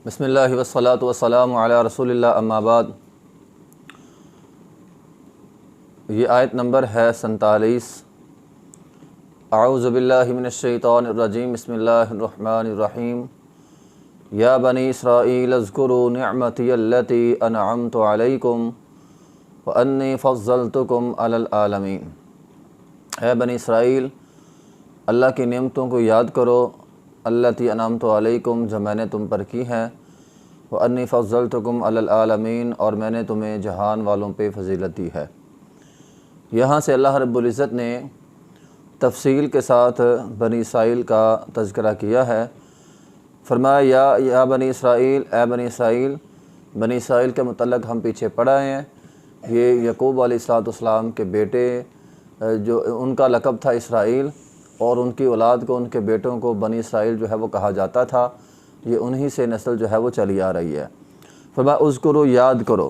بسم اللہ والصلاۃ والسلام علی رسول اللہ اما بعد۔ یہ آیت نمبر ہے 47۔ اعوذ باللہ من الشیطان الرجیم، بسم اللہ الرحمن الرحیم۔ یا بنی اسرائیل اذکروا نعمتی التی انعمت علیکم وانی فضلتکم علی العالمین۔ اے بنی اسرائیل، اللہ کی نعمتوں کو یاد کرو، التی انعمت علیکم جو میں نے تم پر کی ہیں، وانی فضلتکم علی العالمین اور میں نے تمہیں جہان والوں پہ فضیلت دی ہے۔ یہاں سے اللہ رب العزت نے تفصیل کے ساتھ بنی اسرائیل کا تذکرہ کیا ہے۔ فرمایا یا بنی اسرائیل، اے بنی اسرائیل۔ بنی اسرائیل کے متعلق ہم پیچھے پڑھا ہیں، یہ یعقوب علیہ السلام کے بیٹے جو ان کا لقب تھا اسرائیل، اور ان کی اولاد کو، ان کے بیٹوں کو بنی اسرائیل جو ہے وہ کہا جاتا تھا۔ یہ انہی سے نسل جو ہے وہ چلی آ رہی ہے۔ فرمایا اذکرو، یاد کرو۔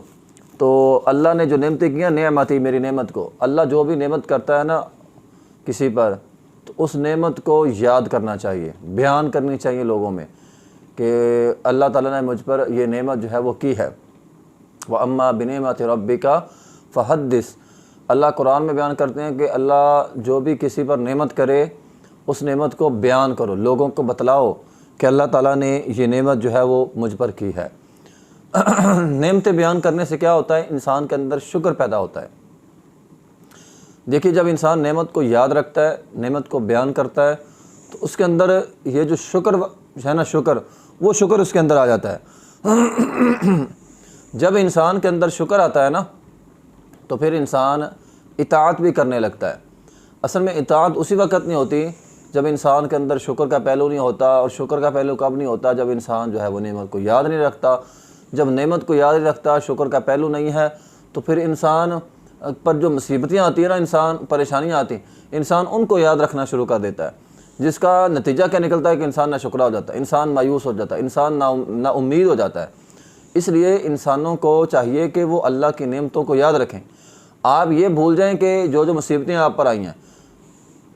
تو اللہ نے جو نعمتیں کی ہیں، نعمتی میری نعمت کو، اللہ جو بھی نعمت کرتا ہے نا کسی پر، تو اس نعمت کو یاد کرنا چاہیے، بیان کرنی چاہیے لوگوں میں کہ اللہ تعالیٰ نے مجھ پر یہ نعمت جو ہے وہ کی ہے۔ وَأَمَّا بِنِعْمَةِ رَبِّكَ فَحَدِّثْ۔ اللہ قرآن میں بیان کرتے ہیں کہ اللہ جو بھی کسی پر نعمت کرے اس نعمت کو بیان کرو، لوگوں کو بتلاؤ کہ اللہ تعالیٰ نے یہ نعمت جو ہے وہ مجھ پر کی ہے۔ نعمتیں بیان کرنے سے کیا ہوتا ہے؟ انسان کے اندر شکر پیدا ہوتا ہے۔ دیکھیے، جب انسان نعمت کو یاد رکھتا ہے، نعمت کو بیان کرتا ہے، تو اس کے اندر یہ جو شکر ہے نا، وہ شکر اس کے اندر آ جاتا ہے۔ جب انسان کے اندر شکر آتا ہے نا، تو پھر انسان اطاعت بھی کرنے لگتا ہے۔ اصل میں اطاعت اسی وقت نہیں ہوتی جب انسان کے اندر شکر کا پہلو نہیں ہوتا، اور شکر کا پہلو کب نہیں ہوتا؟ جب انسان جو ہے وہ نعمت کو یاد نہیں رکھتا۔ جب نعمت کو یاد نہیں رکھتا، شکر کا پہلو نہیں ہے، تو پھر انسان پر جو مصیبتیں آتی ہیں نا، انسان پریشانیاں آتی ہیں، انسان ان کو یاد رکھنا شروع کر دیتا ہے، جس کا نتیجہ کیا نکلتا ہے کہ انسان ناشکرا ہو جاتا ہے، انسان مایوس ہو جاتا ہے، انسان نا امید ہو جاتا ہے۔ اس لیے انسانوں کو چاہیے کہ وہ اللہ کی نعمتوں کو یاد رکھیں۔ آپ یہ بھول جائیں کہ جو مصیبتیں آپ پر آئی ہیں،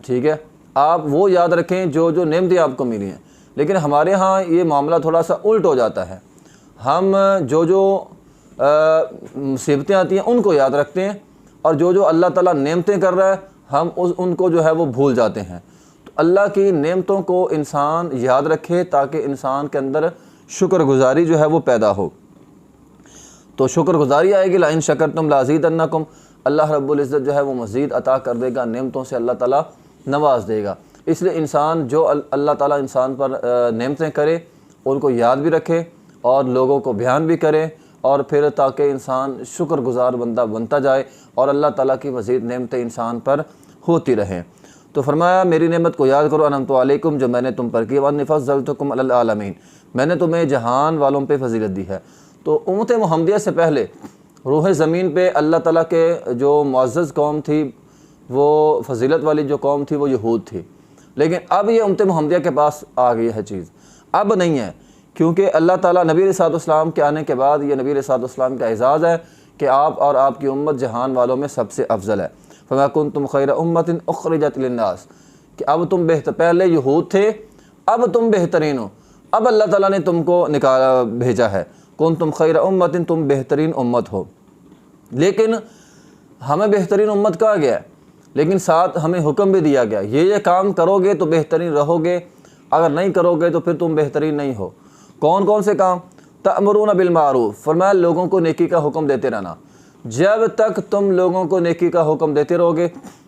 ٹھیک ہے، آپ وہ یاد رکھیں جو نعمتیں آپ کو ملی ہیں۔ لیکن ہمارے ہاں یہ معاملہ تھوڑا سا الٹ ہو جاتا ہے، ہم جو مصیبتیں آتی ہیں ان کو یاد رکھتے ہیں، اور جو اللہ تعالیٰ نعمتیں کر رہا ہے ہم ان کو جو ہے وہ بھول جاتے ہیں۔ تو اللہ کی نعمتوں کو انسان یاد رکھے تاکہ انسان کے اندر شکر گزاری جو ہے وہ پیدا ہو، تو شکر گزاری آئے گی۔ لَإِن شَكَرْتُمْ لَأَزِيدَنَّكُمْ، اللہ رب العزت جو ہے وہ مزید عطا کر دے گا، نعمتوں سے اللہ تعالیٰ نواز دے گا۔ اس لیے انسان جو اللہ تعالیٰ انسان پر نعمتیں کرے ان کو یاد بھی رکھے اور لوگوں کو بیان بھی کرے، اور پھر تاکہ انسان شکر گزار بندہ بنتا جائے اور اللہ تعالیٰ کی مزید نعمتیں انسان پر ہوتی رہیں۔ تو فرمایا میری نعمت کو یاد کرو، انعمت علیکم جو میں نے تم پر کی، وانی فضلتکم علی العالمین، میں نے تمہیں جہان والوں پہ فضیلت دی ہے۔ تو امت محمدیہ سے پہلے روح زمین پہ اللہ تعالیٰ کے جو معزز قوم تھی، وہ فضیلت والی جو قوم تھی، وہ یہود تھی۔ لیکن اب یہ امت محمدیہ کے پاس آ گئی ہے چیز، اب نہیں ہے، کیونکہ اللہ تعالیٰ نبی علیہ السلام کے آنے کے بعد یہ نبی علیہ السلام کا اعزاز ہے کہ آپ اور آپ کی امت جہان والوں میں سب سے افضل ہے۔ فَمَا كُنْتُمْ خَيْرَ أُمَّةٍ أُخْرِجَتْ لِلنَّاسِ، کہ اب تم پہلے یہود تھے، اب تم بہترین ہو، اب اللہ تعالیٰ نے تم کو بھیجا ہے۔ كُنْتُمْ خَيْرَ أُمَّةٍ، تم بہترین امت ہو۔ لیکن ہمیں بہترین امت کہا گیا ہے، لیکن ساتھ ہمیں حکم بھی دیا گیا، یہ کام کرو گے تو بہترین رہو گے، اگر نہیں کرو گے تو پھر تم بہترین نہیں ہو۔ کون کون سے کام؟ تأمرون بالمعروف، فرمایا لوگوں کو نیکی کا حکم دیتے رہنا۔ جب تک تم لوگوں کو نیکی کا حکم دیتے رہو گے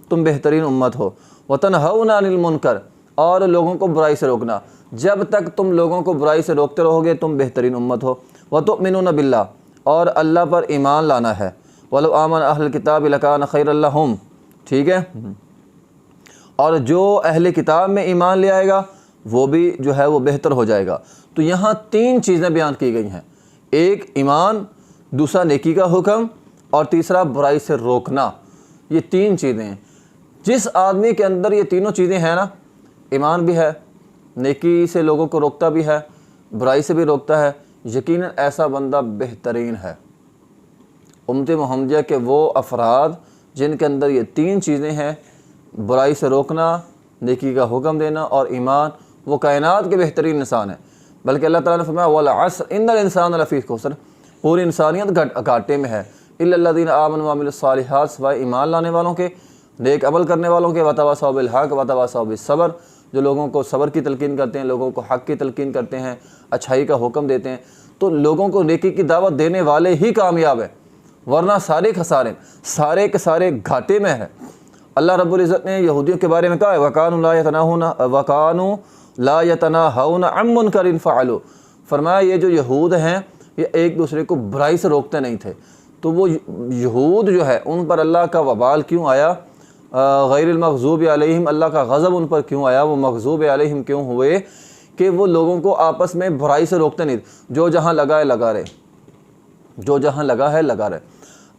تم بہترین امت ہو۔ وتنہون عن المنکر، اور لوگوں کو برائی سے روکنا، جب تک تم لوگوں کو برائی سے روکتے رہو گے تم بہترین امت ہو۔ وتؤمنون باللہ، اور اللہ پر ایمان لانا ہے۔ وَلَوْ آمَنَ أَهْلُ الْكِتَابِ لَكَانَ خَيْرًا لَهُمْ، ٹھیک ہے، اور جو اہل کتاب میں ایمان لے آئے گا وہ بھی جو ہے وہ بہتر ہو جائے گا۔ تو یہاں تین چیزیں بیان کی گئی ہیں، ایک ایمان، دوسرا نیکی کا حکم، اور تیسرا برائی سے روکنا۔ یہ تین چیزیں ہیں، جس آدمی کے اندر یہ تینوں چیزیں ہیں نا، ایمان بھی ہے، نیکی سے لوگوں کو روکتا بھی ہے، برائی سے بھی روکتا ہے، یقیناً ایسا بندہ بہترین ہے۔ امت محمدیہ کے وہ افراد جن کے اندر یہ تین چیزیں ہیں، برائی سے روکنا، نیکی کا حکم دینا اور ایمان، وہ کائنات کے بہترین انسان ہیں۔ بلکہ اللہ تعالیٰ نے فرمایا والعصر ان الانسان لفی خسر، پوری انسانیت گھاٹے میں ہے، الا الذین آمنوا وعملوا الصالحات، سوائے ایمان لانے والوں کے، نیک عمل کرنے والوں کے، وتواصوا بالحق وتواصوا بالصبر، جو لوگوں کو صبر کی تلقین کرتے ہیں، لوگوں کو حق کی تلقین کرتے ہیں، اچھائی کا حکم دیتے ہیں۔ تو لوگوں کو نیکی کی دعوت دینے والے ہی کامیاب ہیں، ورنہ سارے خسارے، سارے کے سارے گھاٹے میں ہیں۔ اللہ رب العزت نے یہودیوں کے بارے میں کہا ہے وَكَانُوا لَا يَتَنَاهَوْنَ عَن مُنْكَرٍ فَعَلُوا، فرمایا یہ جو یہود ہیں یہ ایک دوسرے کو برائی سے روکتے نہیں تھے۔ تو وہ یہود جو ہے ان پر اللہ کا وبال کیوں آیا، غیر المغضوب علیہم، اللہ کا غضب ان پر کیوں آیا، وہ مغضوب علیہم کیوں ہوئے، کہ وہ لوگوں کو آپس میں برائی سے روکتے نہیں تھے، جو جہاں لگا ہے لگا رہے، جو جہاں لگا ہے لگا رہے۔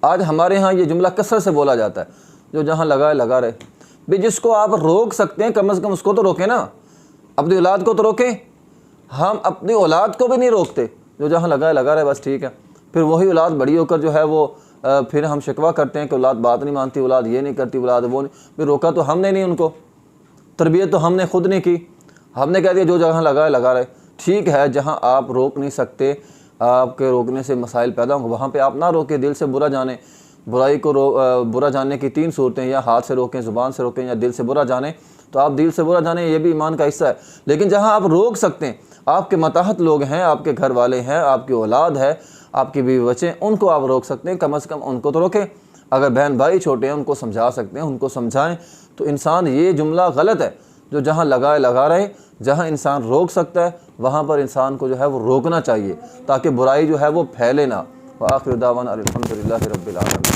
آج ہمارے ہاں یہ جملہ کثرت سے بولا جاتا ہے، جو جہاں لگا ہے لگا رہے۔ بھی جس کو آپ روک سکتے ہیں کم از کم اس کو تو روکیں نا، اپنی اولاد کو تو روکیں۔ ہم اپنی اولاد کو بھی نہیں روکتے، جو جہاں لگا ہے لگا رہے، بس ٹھیک ہے۔ پھر وہی اولاد بڑی ہو کر جو ہے وہ پھر ہم شکوہ کرتے ہیں کہ اولاد بات نہیں مانتی، اولاد یہ نہیں کرتی، اولاد وہ نہیں۔ پھر روکا تو ہم نے نہیں، ان کو تربیت تو ہم نے خود نہیں کی، ہم نے کہہ دیا جو جہاں لگا ہے لگا رہے۔ ٹھیک ہے، جہاں آپ روک نہیں سکتے، آپ کے روکنے سے مسائل پیدا ہوں، وہاں پہ آپ نہ روکیں، دل سے برا جانیں۔ برائی کو برا جاننے کی 3 صورتیں، یا ہاتھ سے روکیں، زبان سے روکیں، یا دل سے برا جانیں۔ تو آپ دل سے برا جانیں، یہ بھی ایمان کا حصہ ہے۔ لیکن جہاں آپ روک سکتے ہیں، آپ کے ماتحت لوگ ہیں، آپ کے گھر والے ہیں، آپ کی اولاد ہے، آپ کی بیوی بچے، ان کو آپ روک سکتے ہیں، کم از کم ان کو تو روکیں۔ اگر بہن بھائی چھوٹے ہیں ان کو سمجھا سکتے ہیں، ان کو سمجھائیں۔ تو انسان، یہ جملہ غلط ہے، جو جہاں لگا ہے لگا رہے۔ جہاں انسان روک سکتا ہے وہاں پر انسان کو جو ہے وہ روکنا چاہیے، تاکہ برائی جو ہے وہ پھیلے نہ۔ وآخر دعوانا الحمدللہ رب العالمین۔